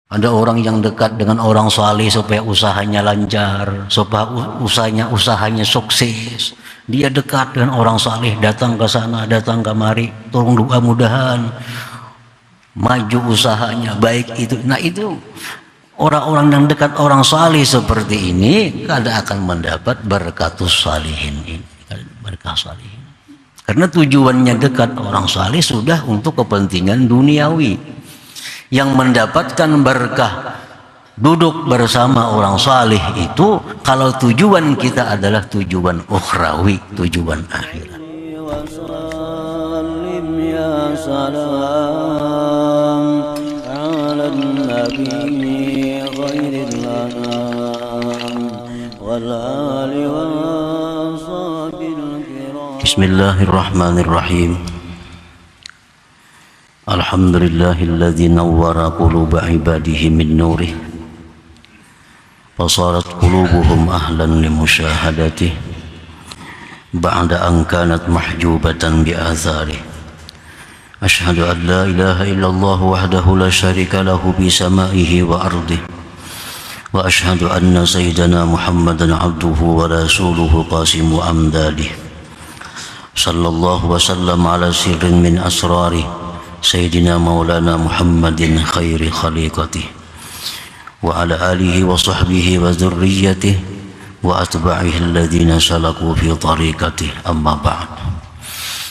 Ada orang yang dekat dengan orang saleh supaya usahanya lancar, supaya usahanya sukses. Dia dekat dengan orang saleh, datang ke sana, datang kemari, tolong doa mudahan maju usahanya baik itu. Nah itu orang-orang yang dekat orang saleh seperti ini kada akan mendapat berkatus salihin ini, berkah salihin. Karena tujuannya dekat orang saleh sudah untuk kepentingan duniawi. Yang mendapatkan berkah duduk bersama orang saleh itu kalau tujuan kita adalah tujuan ukhrawi, tujuan akhirat. Bismillahirrahmanirrahim. Alhamdulillahilladzi nawwara quluba ibadihi min nurih fasarat qulubuhum ahlan limusyahadatihi ba'da an kanat mahjubatan bi'atharihi. Ashhadu an la ilaha illallah wahdahu la syarika lahu bi samaihi wa ardihi wa ashhadu anna sayyidana Muhammadan abduhu wa rasuluhu qasimu amdadihi sallallahu wa sallam ala sirrin min asrarihi Sayyidina Maulana Muhammadin khairi khaliqatih wa ala alihi wa sahbihi wa dzurriyyatih wa atba'ihi alladhina salaku fi tariqatih, amma ba'd.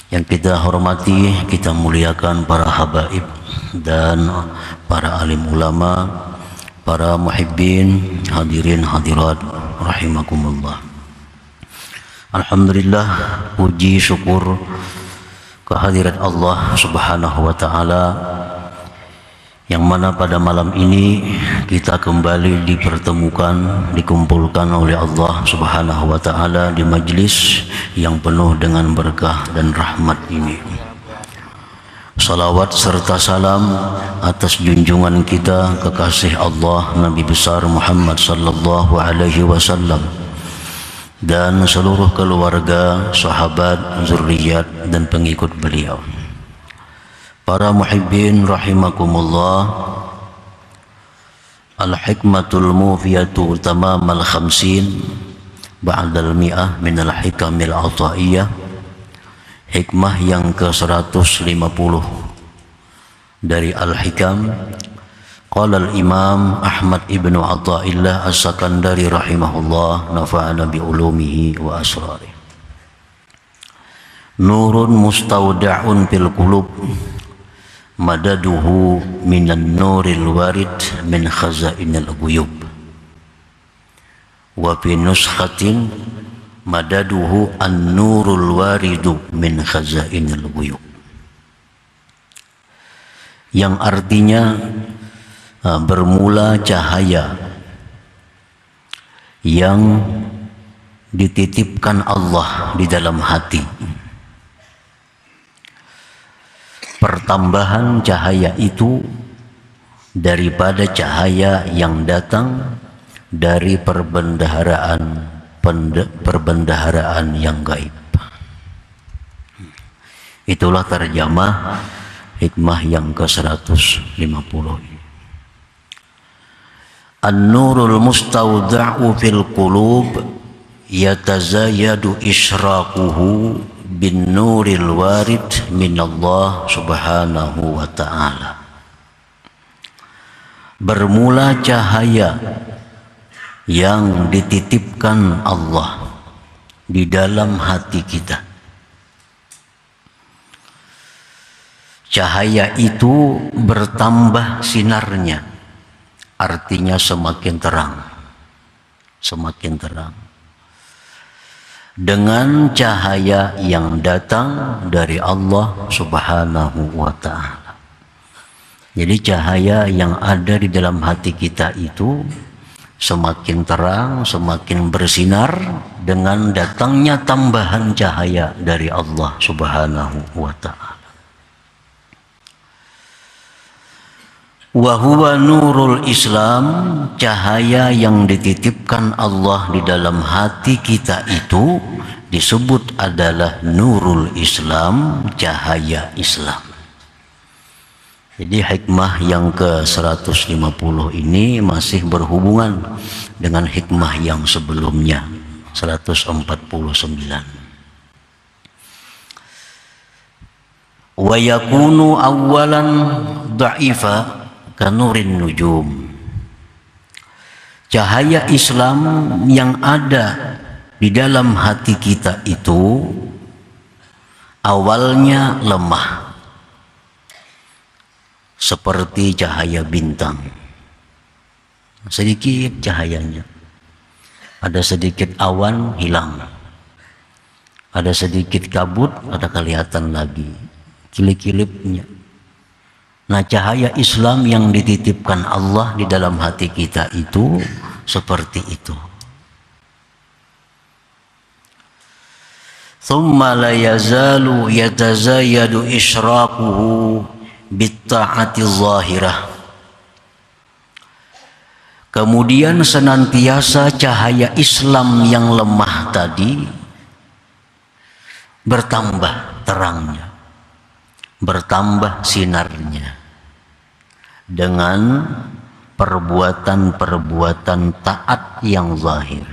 Yang kita hormati, kita muliakan para habaib dan para alim ulama, para muhibbin, hadirin hadirat rahimakumullah. Alhamdulillah, puji syukur kehadirat Allah Subhanahu wa ta'ala yang mana pada malam ini kita kembali dipertemukan, dikumpulkan oleh Allah Subhanahu wa ta'ala di majlis yang penuh dengan berkah dan rahmat ini. Salawat serta salam atas junjungan kita kekasih Allah Nabi besar Muhammad sallallahu alaihi wasallam dan seluruh keluarga, sahabat, zurriyat dan pengikut beliau. Para muhibbin rahimakumullah, al-hikmatul mufiyatu tamamal khamsin ba'dal mi'ah minal hikamil ataiyah, hikmah yang ke-150 dari al-hikam. Qala al-Imam Ahmad ibnu Athaillah as-Sakandari rahimahullah, nafa'ana bi ulumihi wa asrarih. Nurun mustawda'un fil qulub madaduhu minan nuril warid min khazainil ghuyub wa fi nuskhatin madaduhu an-nurul waridu min khazainil ghuyub, yang artinya bermula cahaya yang dititipkan Allah di dalam hati. Pertambahan cahaya itu daripada cahaya yang datang dari perbendaharaan yang gaib. Itulah terjemah hikmah yang ke-150. An-nurul mustawda'u fil qulub yatazayadu israquhu bin nuril warid minallah subhanahu wa ta'ala. Bermula cahaya yang dititipkan Allah di dalam hati kita. Cahaya itu bertambah sinarnya, artinya semakin terang, semakin terang. Dengan cahaya yang datang dari Allah Subhanahu wa ta'ala. Jadi cahaya yang ada di dalam hati kita itu semakin terang, semakin bersinar dengan datangnya tambahan cahaya dari Allah Subhanahu wa ta'ala. Wahuwa nurul Islam, cahaya yang dititipkan Allah di dalam hati kita itu disebut adalah nurul Islam, cahaya Islam. Jadi hikmah yang ke-150 ini masih berhubungan dengan hikmah yang sebelumnya 149. Wa yakunu awwalan dha'ifa kanurin nujum. Cahaya Islam yang ada di dalam hati kita itu awalnya lemah, seperti cahaya bintang. Sedikit cahayanya, ada sedikit awan hilang, ada sedikit kabut, ada kelihatan lagi kilip-kilipnya. Nah, cahaya Islam yang dititipkan Allah di dalam hati kita itu seperti itu. Thumma la yazalu yatazayyadu ishraquhu bitta'ati zahirah. Kemudian senantiasa cahaya Islam yang lemah tadi bertambah terangnya, bertambah sinarnya dengan perbuatan-perbuatan taat yang zahir.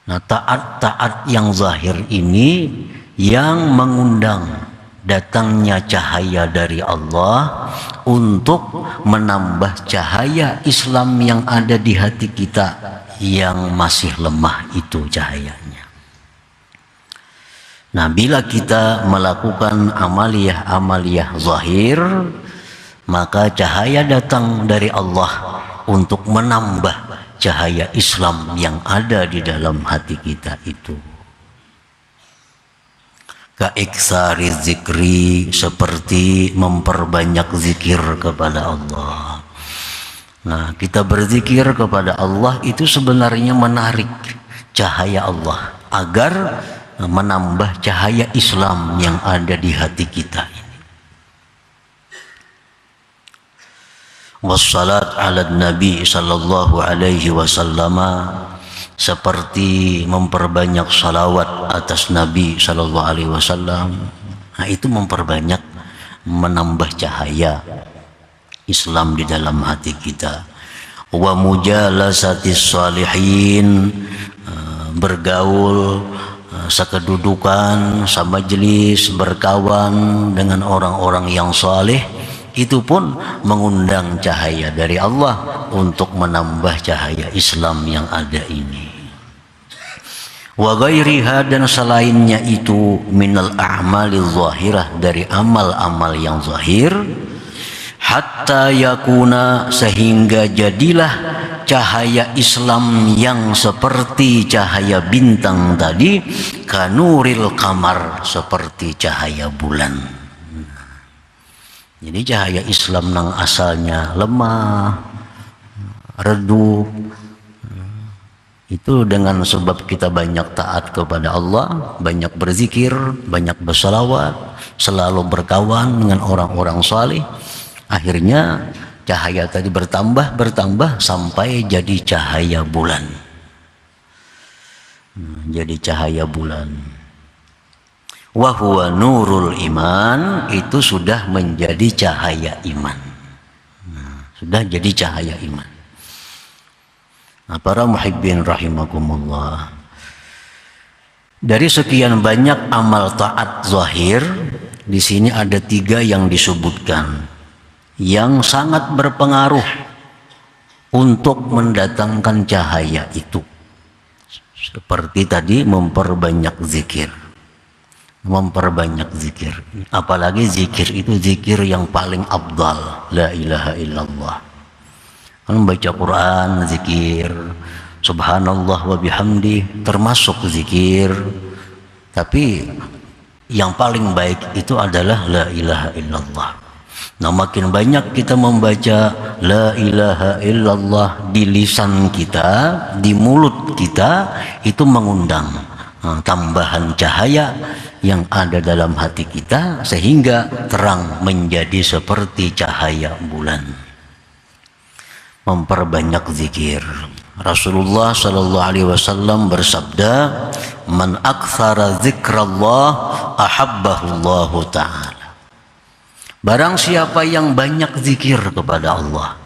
Nah, taat-taat yang zahir ini yang mengundang datangnya cahaya dari Allah untuk menambah cahaya Islam yang ada di hati kita yang masih lemah itu cahayanya. Nah, bila kita melakukan amaliyah zahir, maka cahaya datang dari Allah untuk menambah cahaya Islam yang ada di dalam hati kita itu. Kaiksari zikri, seperti memperbanyak zikir kepada Allah. Nah, kita berzikir kepada Allah itu sebenarnya menarik cahaya Allah agar menambah cahaya Islam yang ada di hati kita ini. Wassalat ala Nabi sallallahu alaihi wasallam, seperti memperbanyak salawat atas Nabi sallallahu alaihi wasallam. Nah, itu memperbanyak, menambah cahaya Islam di dalam hati kita. Wa mujalasatis salihin, bergaul, sekedudukan, semajelis, berkawan dengan orang-orang yang saleh, itu pun mengundang cahaya dari Allah untuk menambah cahaya Islam yang ada ini. Wa ghairiha, dan selainnya itu, minal a'malil zahirah, dari amal-amal yang zahir, hatta yakuna, sehingga jadilah cahaya Islam yang seperti cahaya bintang tadi, kanuril kamar, seperti cahaya bulan. Jadi cahaya Islam yang asalnya lemah, redup, itu dengan sebab kita banyak taat kepada Allah, banyak berzikir, banyak bersalawat, selalu berkawan dengan orang-orang saleh, akhirnya cahaya tadi bertambah sampai jadi cahaya bulan. Jadi cahaya bulan. Wa huwa nurul iman, itu sudah menjadi cahaya iman. Sudah jadi cahaya iman. Nah, para muhibbin rahimakumullah, dari sekian banyak amal taat zahir, di sini ada 3 yang disebutkan yang sangat berpengaruh untuk mendatangkan cahaya itu. Seperti tadi, memperbanyak zikir. Memperbanyak zikir, apalagi zikir itu zikir yang paling afdal, la ilaha illallah. Kan baca Quran zikir, subhanallah wa bihamdi, termasuk zikir, tapi yang paling baik itu adalah la ilaha illallah. Nah, makin banyak kita membaca la ilaha illallah di lisan kita, di mulut kita, itu mengundang tambahan cahaya yang ada dalam hati kita, sehingga terang menjadi seperti cahaya bulan. Memperbanyak zikir. Rasulullah sallallahu alaihi wasallam bersabda, "Man aktsara dzikrallah ahabbahullahu ta'ala." Barang siapa yang banyak zikir kepada Allah,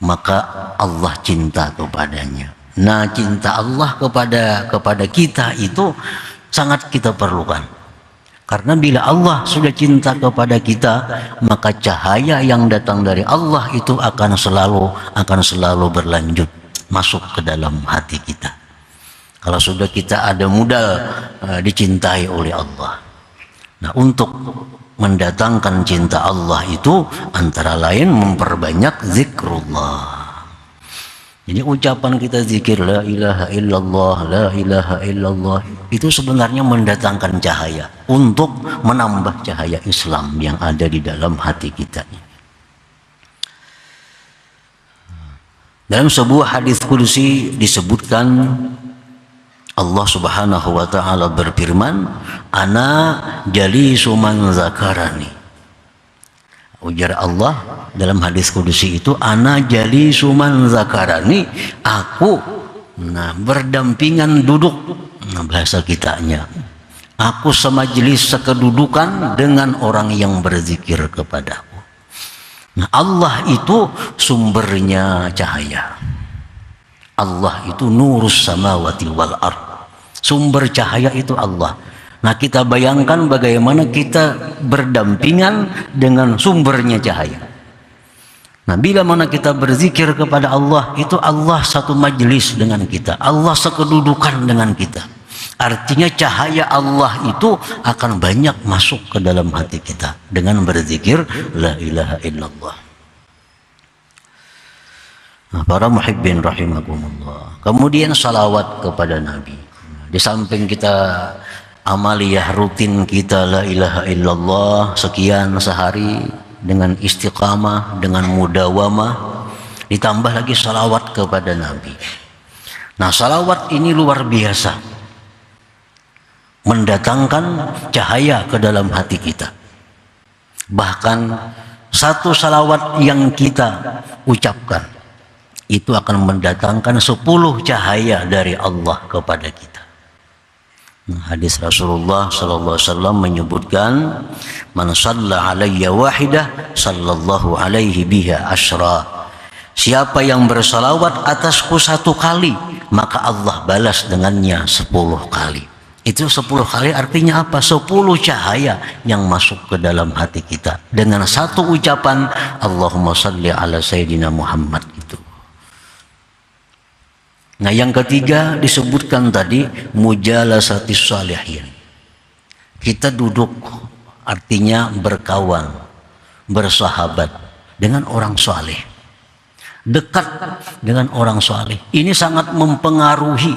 maka Allah cinta kepadanya. Nah, cinta Allah kepada kita itu sangat kita perlukan. Karena bila Allah sudah cinta kepada kita, maka cahaya yang datang dari Allah itu akan selalu berlanjut masuk ke dalam hati kita. Kalau sudah kita ada modal dicintai oleh Allah. Nah, untuk mendatangkan cinta Allah itu antara lain memperbanyak zikrullah. Jadi ucapan kita zikir la ilaha illallah, la ilaha illallah itu sebenarnya mendatangkan cahaya untuk menambah cahaya Islam yang ada di dalam hati kita. Dalam sebuah hadis qudsi disebutkan Allah Subhanahu wa taala berfirman, "Ana jalisu man zakarani." Ujar Allah dalam hadis qudsi itu, "Ana jalisu man zakarani." Aku berdampingan duduk, bahasa kitanya. Aku semajlis sekedudukan dengan orang yang berzikir kepadaku. Nah, Allah itu sumbernya cahaya. Allah itu nurus samawati wal ard. Sumber cahaya itu Allah. Nah, kita bayangkan bagaimana kita berdampingan dengan sumbernya cahaya. Nah, bila mana kita berzikir kepada Allah, itu Allah satu majelis dengan kita. Allah sekedudukan dengan kita. Artinya cahaya Allah itu akan banyak masuk ke dalam hati kita dengan berzikir la ilaha illallah. Nah, para muhibbin rahimakumullah. Kemudian salawat kepada Nabi. Di samping kita amaliyah rutin kita la ilaha illallah sekian sehari dengan istiqamah, dengan mudawamah, ditambah lagi salawat kepada Nabi. Nah, salawat ini luar biasa mendatangkan cahaya ke dalam hati kita. Bahkan satu salawat yang kita ucapkan itu akan mendatangkan 10 cahaya dari Allah kepada kita. Hadis Rasulullah sallallahu alaihi wasallam menyebutkan, "Man shalla alayya wahidah sallallahu alaihi biha asyra." Siapa yang bersalawat atasku 1 kali, maka Allah balas dengannya 10 kali. Itu 10 kali artinya apa? 10 cahaya yang masuk ke dalam hati kita dengan satu ucapan Allahumma shalli ala sayyidina Muhammad itu. Nah, yang ketiga disebutkan tadi mujalasatis shalihin. Kita duduk artinya berkawan, bersahabat dengan orang saleh. Dekat dengan orang saleh. Ini sangat mempengaruhi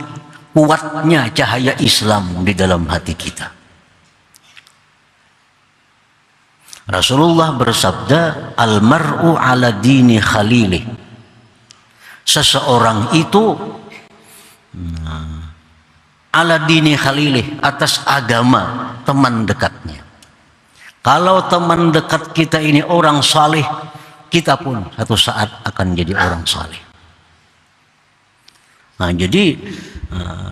kuatnya cahaya Islam di dalam hati kita. Rasulullah bersabda, "Al-mar'u ala dini khalilih." Seseorang itu ala dini khalilih, atas agama teman dekatnya. Kalau teman dekat kita ini orang saleh, kita pun satu saat akan jadi orang saleh. Nah, jadi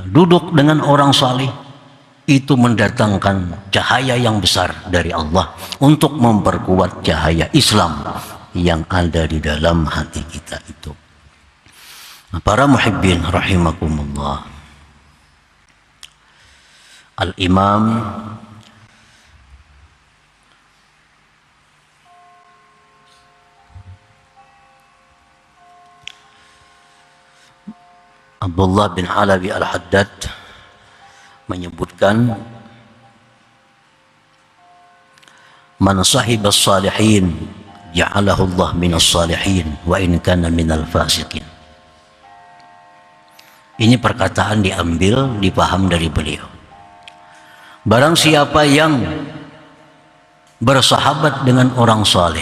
duduk dengan orang saleh itu mendatangkan cahaya yang besar dari Allah untuk memperkuat cahaya Islam yang ada di dalam hati kita itu. Para muhibbin rahimakumullah. Al-Imam Abdullah bin Alawi Al-Haddad menyebutkan, "Man sahibas salihin ja'alahu Allah minas salihin wa in kana minal fasiqin." Ini perkataan diambil, dipaham dari beliau. Barang siapa yang bersahabat dengan orang saleh,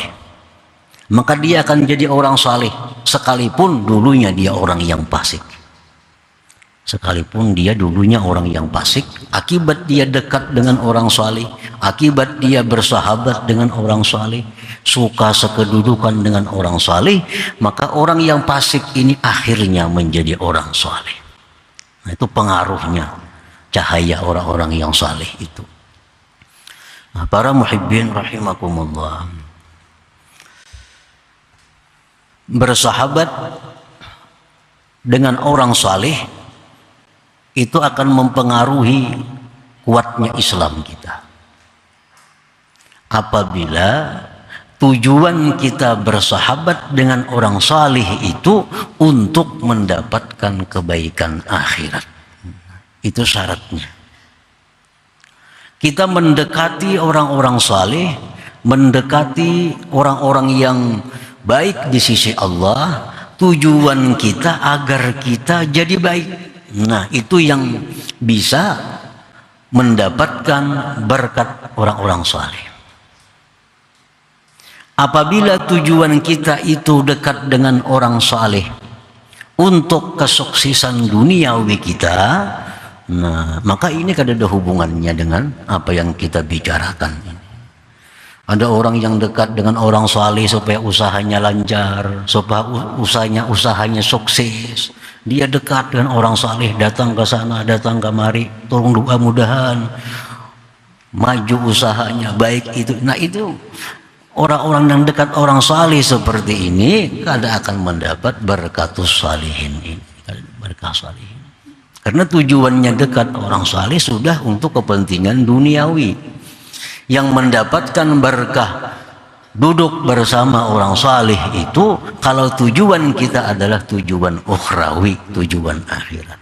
maka dia akan jadi orang saleh sekalipun dulunya dia orang yang fasik. Sekalipun dia dulunya orang yang fasik, akibat dia dekat dengan orang saleh, akibat dia bersahabat dengan orang saleh, suka sekedudukan dengan orang saleh, maka orang yang fasik ini akhirnya menjadi orang saleh. Nah, itu pengaruhnya cahaya orang-orang yang saleh itu. Nah, para muhibbin rahimakumullah. bersahabat dengan orang saleh itu akan mempengaruhi kuatnya Islam kita. Apabila tujuan kita bersahabat dengan orang saleh itu untuk mendapatkan kebaikan akhirat. Itu syaratnya. Kita mendekati orang-orang saleh, mendekati orang-orang yang baik di sisi Allah, tujuan kita agar kita jadi baik. Nah, itu yang bisa mendapatkan berkat orang-orang saleh. Apabila tujuan kita itu dekat dengan orang saleh untuk kesuksesan duniawi kita, nah maka ini kan ada hubungannya dengan apa yang kita bicarakan. Ada orang yang dekat dengan orang saleh supaya usahanya lancar, supaya usahanya sukses. Dia dekat dengan orang saleh, datang ke sana, datang kemari, tolong doa mudahan maju usahanya baik itu. Nah itu orang-orang yang dekat orang saleh seperti ini kada akan mendapat berkatus salihin ini, berkah salihin. Karena tujuannya dekat orang saleh sudah untuk kepentingan duniawi. Yang mendapatkan berkah duduk bersama orang saleh itu kalau tujuan kita adalah tujuan ukhrawi, tujuan akhirat.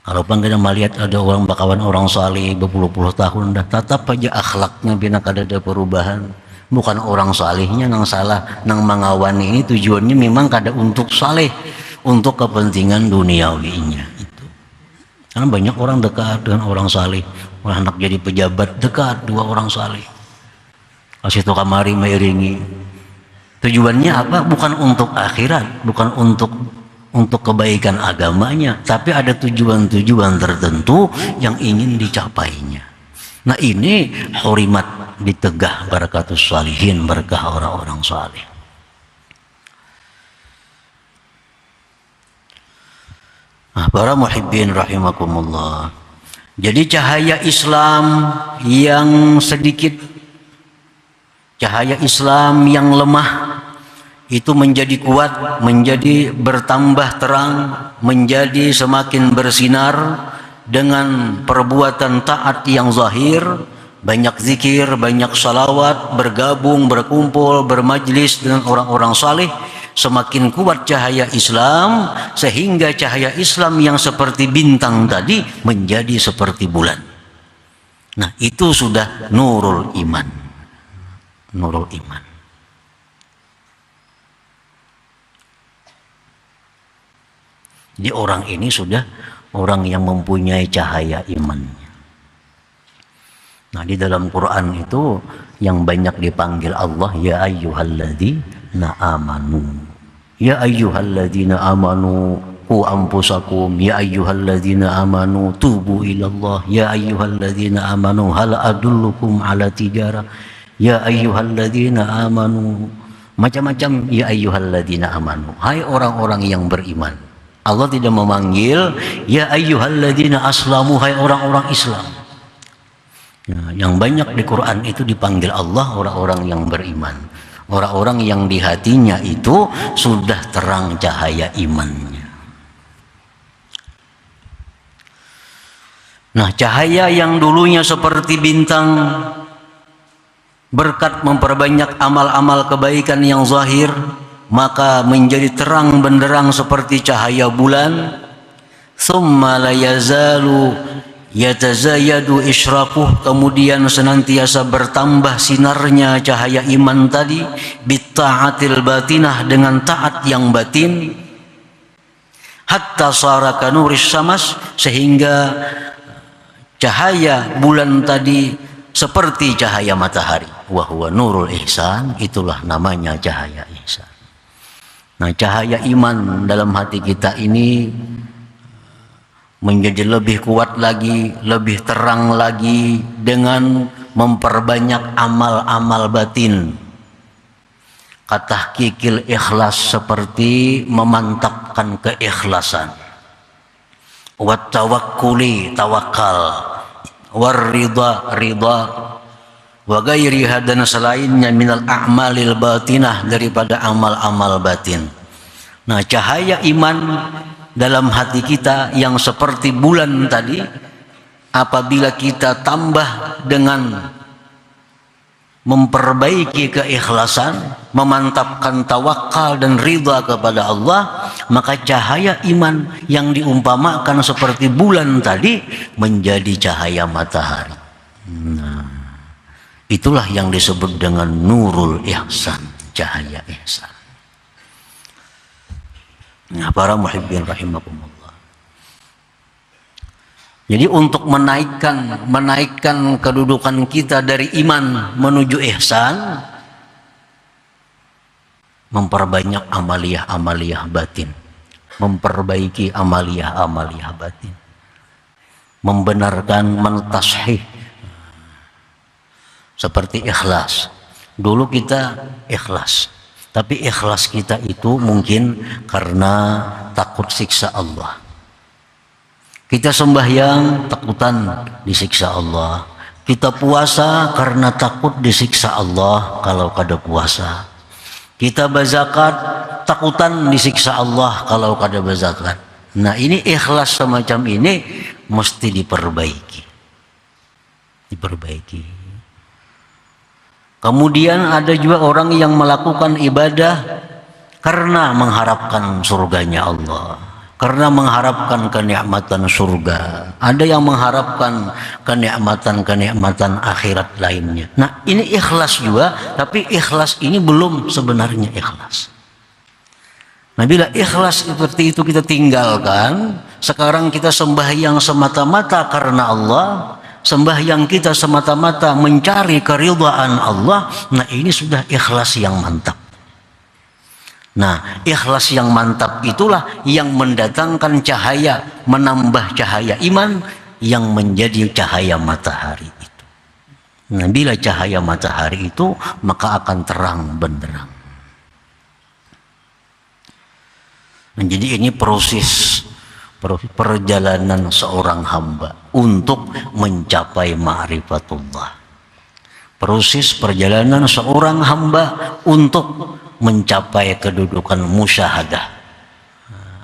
Kalau kita melihat ada orang bakawan orang saleh berpuluh-puluh tahun dah tetap aja akhlaknya bina kada ada perubahan. Bukan orang salehnya nang salah, nang mengawani ini tujuannya memang kada untuk saleh, untuk kepentingan duniawinya itu. Karena banyak orang dekat dengan orang saleh, orang anak jadi pejabat dekat dua orang saleh. Kasih tu kamari mengiringi. Tujuannya apa? Bukan untuk akhirat, bukan untuk kebaikan agamanya, tapi ada tujuan-tujuan tertentu yang ingin dicapainya. Nah ini hurimat ditegah barakatus salihin, berkah orang-orang saleh. Nah, para muhibbin rahimakumullah. Jadi cahaya Islam yang sedikit, cahaya Islam yang lemah itu menjadi kuat, menjadi bertambah terang, menjadi semakin bersinar dengan perbuatan taat yang zahir, banyak zikir, banyak salawat, bergabung, berkumpul, bermajlis dengan orang-orang saleh. Semakin kuat cahaya Islam, sehingga cahaya Islam yang seperti bintang tadi menjadi seperti bulan. Nah itu sudah nurul iman, nurul iman. Jadi orang ini sudah orang yang mempunyai cahaya imannya. Nah di dalam Quran itu yang banyak dipanggil Allah, ya ayyuhalladzina amanu, ya ayyuhalladzina amanu qu anfusakum, ya ayyuhalladzina amanu tubu ilallah, ya ayyuhalladzina amanu hal adullukum ala tijarah, ya ayyuhalladzina amanu, macam-macam ya ayyuhalladzina amanu, hai orang-orang yang beriman. Allah tidak memanggil ya ayyuhalladzina aslamu, hai orang-orang Islam. Nah, yang banyak di Quran itu dipanggil Allah orang-orang yang beriman, orang-orang yang di hatinya itu sudah terang cahaya imannya. Nah cahaya yang dulunya seperti bintang berkat memperbanyak amal-amal kebaikan yang zahir, maka menjadi terang benderang seperti cahaya bulan. Tsumma la yazalu yatazayadu isyraquh, kemudian senantiasa bertambah sinarnya cahaya iman tadi, bitta'atil batinah, dengan taat yang batin, hatta sara kanuris samas, sehingga cahaya bulan tadi seperti cahaya matahari. Wa huwa nurul ihsan, itulah namanya cahaya ihsan. Nah cahaya iman dalam hati kita ini menjadi lebih kuat lagi, lebih terang lagi dengan memperbanyak amal-amal batin. Katahqiqil ikhlas, seperti memantapkan keikhlasan. Wat tawakkuli, tawakal. War ridha, ridha. wa ghairiha, dan selainnya, minal a'malil batinah, daripada amal-amal batin. Nah, cahaya iman dalam hati kita yang seperti bulan tadi, apabila kita tambah dengan memperbaiki keikhlasan, memantapkan tawakal dan ridha kepada Allah, maka cahaya iman yang diumpamakan seperti bulan tadi menjadi cahaya matahari. Nah, itulah yang disebut dengan nurul ihsan, cahaya ihsan. Nah, para muhibbin rahimakumullah. Jadi untuk menaikkan kedudukan kita dari iman menuju ihsan, memperbanyak amaliyah batin, memperbaiki amaliyah batin, membenarkan, mentashih, seperti ikhlas. Dulu kita ikhlas, tapi ikhlas kita itu mungkin karena takut siksa Allah. Kita sembahyang takutan disiksa Allah. Kita puasa karena takut disiksa Allah kalau kada puasa. Kita berzakat takutan disiksa Allah kalau kada berzakat. Nah, ini ikhlas semacam ini mesti diperbaiki. Kemudian ada juga orang yang melakukan ibadah karena mengharapkan surganya Allah, karena mengharapkan kenikmatan surga. Ada yang mengharapkan kenikmatan akhirat lainnya. Nah, ini ikhlas juga, tapi ikhlas ini belum sebenarnya ikhlas. Nah, bila ikhlas seperti itu kita tinggalkan, sekarang kita sembahyang semata-mata karena Allah, sembahyang kita semata-mata mencari keridhaan Allah, nah ini sudah ikhlas yang mantap. Nah, ikhlas yang mantap itulah yang mendatangkan cahaya, menambah cahaya iman yang menjadi cahaya matahari itu. Nah, bila cahaya matahari itu, maka akan terang benderang. Nah, jadi ini proses perjalanan seorang hamba untuk mencapai ma'rifatullah. Proses perjalanan seorang hamba untuk mencapai kedudukan musyahadah,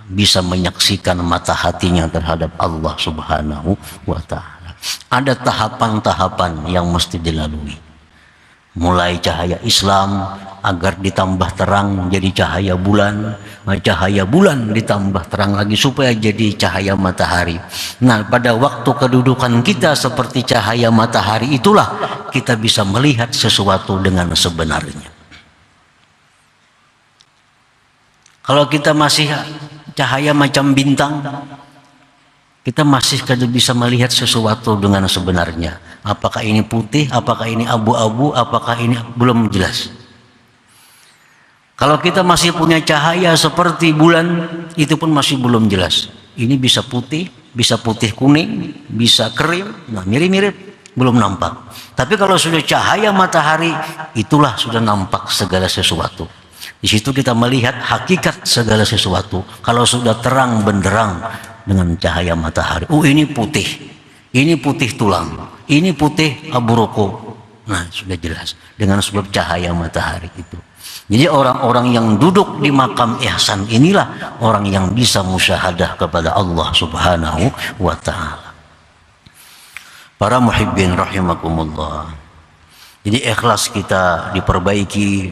bisa menyaksikan mata hatinya terhadap Allah Subhanahu wa ta'ala. Ada tahapan-tahapan yang mesti dilalui. Mulai cahaya Islam agar ditambah terang jadi cahaya bulan, cahaya bulan ditambah terang lagi supaya jadi cahaya matahari. Nah, pada waktu kedudukan kita seperti cahaya matahari itulah kita bisa melihat sesuatu dengan sebenarnya. Kalau kita masih cahaya macam bintang, kita masih kada bisa melihat sesuatu dengan sebenarnya. Apakah ini putih, apakah ini abu-abu, apakah ini belum jelas. Kalau kita masih punya cahaya seperti bulan, itu pun masih belum jelas. Ini bisa putih kuning, bisa krim, nah mirip-mirip, belum nampak. Tapi kalau sudah cahaya matahari, itulah sudah nampak segala sesuatu. Di situ kita melihat hakikat segala sesuatu. Kalau sudah terang benderang dengan cahaya matahari, ini putih tulang, ini putih abu rokok. Nah, sudah jelas dengan sebab cahaya matahari itu. Jadi orang-orang yang duduk di makam ihsan inilah orang yang bisa musyahadah kepada Allah Subhanahu wa ta'ala. Para muhibbin rahimakumullah. Jadi ikhlas kita diperbaiki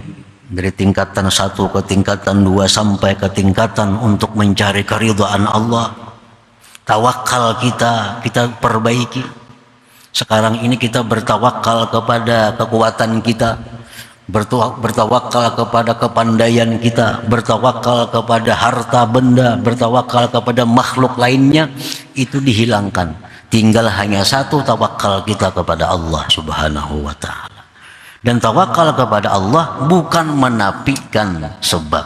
dari tingkatan 1 ke tingkatan 2 sampai ke tingkatan untuk mencari keridhaan Allah. Tawakal kita perbaiki. Sekarang ini kita bertawakal kepada kekuatan kita, bertawakal kepada kepandaian kita, bertawakal kepada harta benda, bertawakal kepada makhluk lainnya, itu dihilangkan. Tinggal hanya satu, tawakal kita kepada Allah Subhanahu wa ta'ala. Dan tawakal kepada Allah bukan menafikan sebab.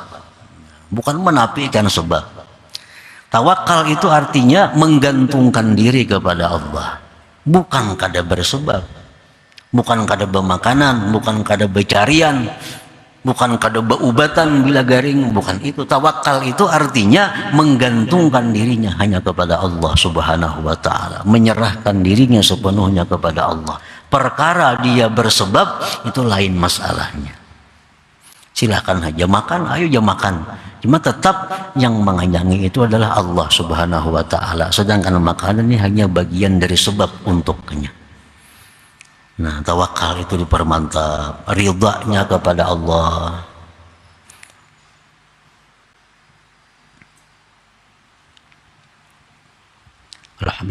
Tawakal itu artinya menggantungkan diri kepada Allah. Bukan kada bersebab. Bukan kada bermakanan, bukan kada bercarian, bukan kada berubatan bila garing, bukan itu. Tawakal itu artinya menggantungkan dirinya hanya kepada Allah Subhanahu wa ta'ala. Menyerahkan dirinya sepenuhnya kepada Allah. perkara dia bersebab, itu lain masalahnya. Silahkan aja makan, ayo aja makan. Cuma tetap yang mengayangi itu adalah Allah Subhanahu wa Ta'ala. Sedangkan makanan ini hanya bagian dari sebab untuk kenyang. Nah, tawakal itu dipermantap, ridhanya kepada Allah.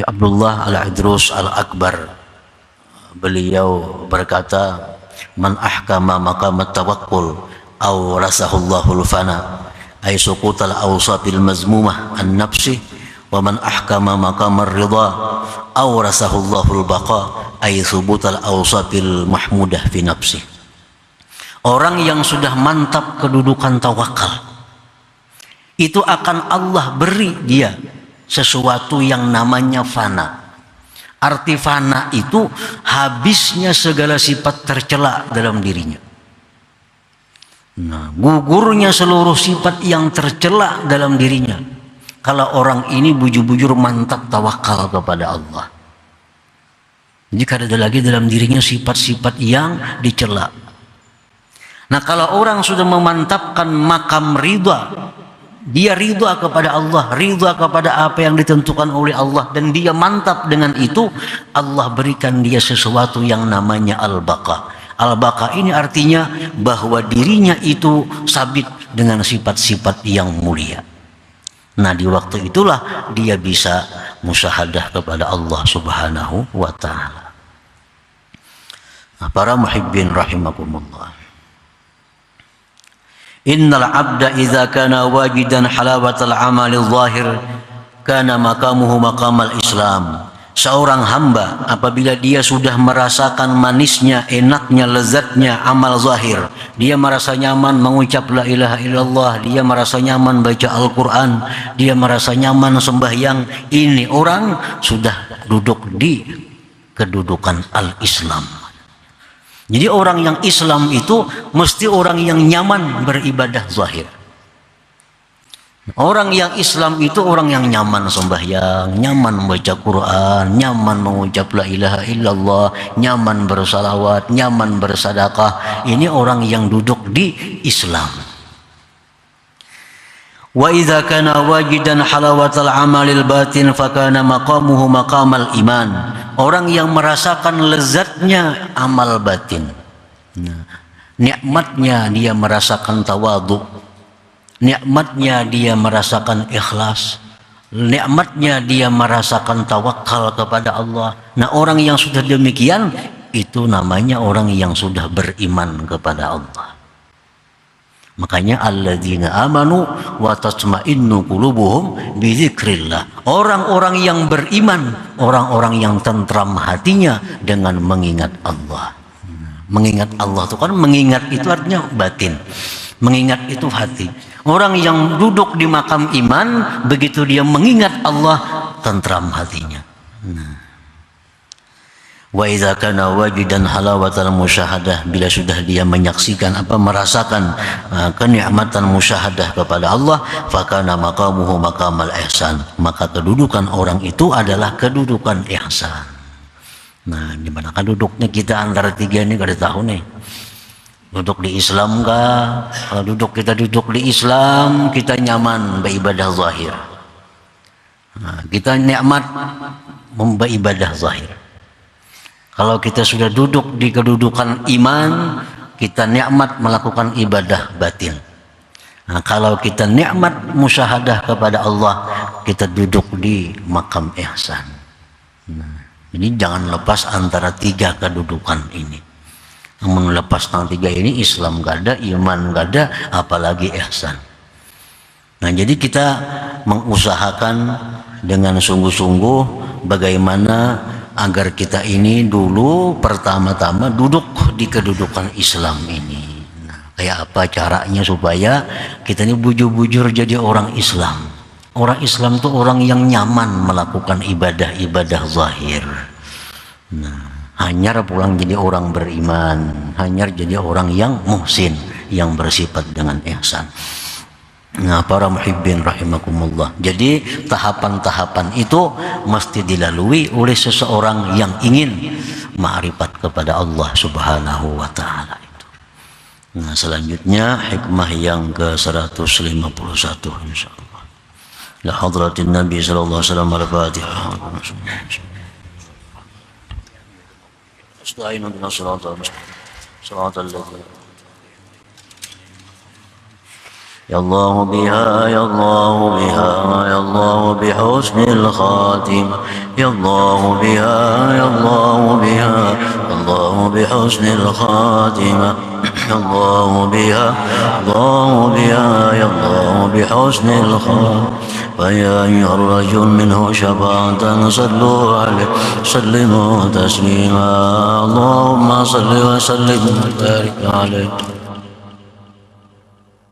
Abdullah Al-Idrus Al-Akbar, beliau berkata, man ahkama maqamat tawakkul aw rasahullahu al-fana ay suqutal awsatil mazmumah an-nafsi, wa man ahkama maqamar ridha aw rasahullahu al-baqa ay subutal awsatil mahmudah fi nafsi. Orang yang sudah mantap kedudukan tawakal, itu akan Allah beri dia sesuatu yang namanya fana. Arti fana itu habisnya segala sifat tercela dalam dirinya. Nah, gugurnya seluruh sifat yang tercela dalam dirinya. Kalau orang ini bujur-bujur mantap tawakal kepada Allah, jadi kada ada lagi dalam dirinya sifat-sifat yang dicela. Nah, kalau orang sudah memantapkan makam ridha, dia ridha kepada Allah, ridha kepada apa yang ditentukan oleh Allah, dan dia mantap dengan itu, Allah berikan dia sesuatu yang namanya al-baqa. Al-baqa ini artinya bahwa dirinya itu sabit dengan sifat-sifat yang mulia. Nah, di waktu itulah dia bisa musyahadah kepada Allah Subhanahu wa Ta'ala. Nah, para muhibbin rahimakumullah, innal abda idza kana wajidan halawatal amali zahir kana maqamuhu maqamal Islam. Seorang hamba apabila dia sudah merasakan manisnya, enaknya, lezatnya amal zahir, dia merasa nyaman mengucap la ilaha illallah, dia merasa nyaman baca Al-Quran, dia merasa nyaman sembahyang, ini orang sudah duduk di kedudukan al-Islam. Jadi orang yang Islam itu mesti orang yang nyaman beribadah zahir. Orang yang Islam itu orang yang nyaman sembahyang, nyaman membaca Quran, nyaman mengucap la ilaha illallah, nyaman bersalawat, nyaman bersedekah. Ini orang yang duduk di Islam. Wa idza kana wajidan halawatal amalil batin fakana maqamuhu maqamal iman. Orang yang merasakan lezatnya amal batin, nah, nikmatnya dia merasakan tawadhu, nikmatnya dia merasakan ikhlas, nikmatnya dia merasakan tawakal kepada Allah. Nah, orang yang sudah demikian itu namanya orang yang sudah beriman kepada Allah. Makanya alladzina amanu wa tatma'innu qulubuhum bi dzikrillah. Orang-orang yang beriman, orang-orang yang tentram hatinya dengan mengingat Allah. Mengingat Allah itu kan, mengingat itu artinya batin, mengingat itu hati. Orang yang duduk di makam iman, begitu dia mengingat Allah, tentram hatinya. Wa idza kana wajidan halawatal musyahadah, bila sudah dia menyaksikan merasakan kenikmatan musyahadah kepada Allah, fakana maqamuhu maqamal ihsan, maka kedudukan orang itu adalah kedudukan ihsan. Nah, di mana kan duduknya kita antara tiga ini kada tahu nih. Duduk di Islam kah? Kalau kita duduk di Islam, kita nyaman beribadah zahir. Nah, kita nikmat beribadah zahir. Kalau kita sudah duduk di kedudukan iman, kita nikmat melakukan ibadah batin. Nah, kalau kita nikmat musyahadah kepada Allah, kita duduk di makam ihsan. Nah, jadi jangan lepas antara tiga kedudukan ini. Namun lepas tang tiga ini, Islam gak ada, iman gak ada, apalagi ihsan. Nah, jadi kita mengusahakan dengan sungguh-sungguh bagaimana agar kita ini dulu pertama-tama duduk di kedudukan Islam ini. Nah, kayak apa caranya supaya kita ini bujur-bujur jadi orang Islam. Orang Islam itu orang yang nyaman melakukan ibadah-ibadah zahir. Nah, hanyar pulang jadi orang beriman, hanyar jadi orang yang muhsin, yang bersifat dengan ihsan. Nah, para muhibbin rahimakumullah, jadi tahapan-tahapan itu mesti dilalui oleh seseorang yang ingin ma'rifat kepada Allah Subhanahu wa taala itu. Nah, selanjutnya hikmah yang ke-151 insyaallah. La hadratin Nabi sallallahu alaihi wasallam al-Fatihah. Astagfiru min as-salatul mustaqim. Salatul ladzina يا الله بها يا الله بها يا الله بحسن الخاتمة يا الله بها يا الله بها يا الله بحسن الخاتمة يا الله بها الله بها يا الله بحسن الخاتمة فيا أيها الرجل منه شفاعة صلوا عليه سلموا تسليما اللهم صل وسلم وبارك عليه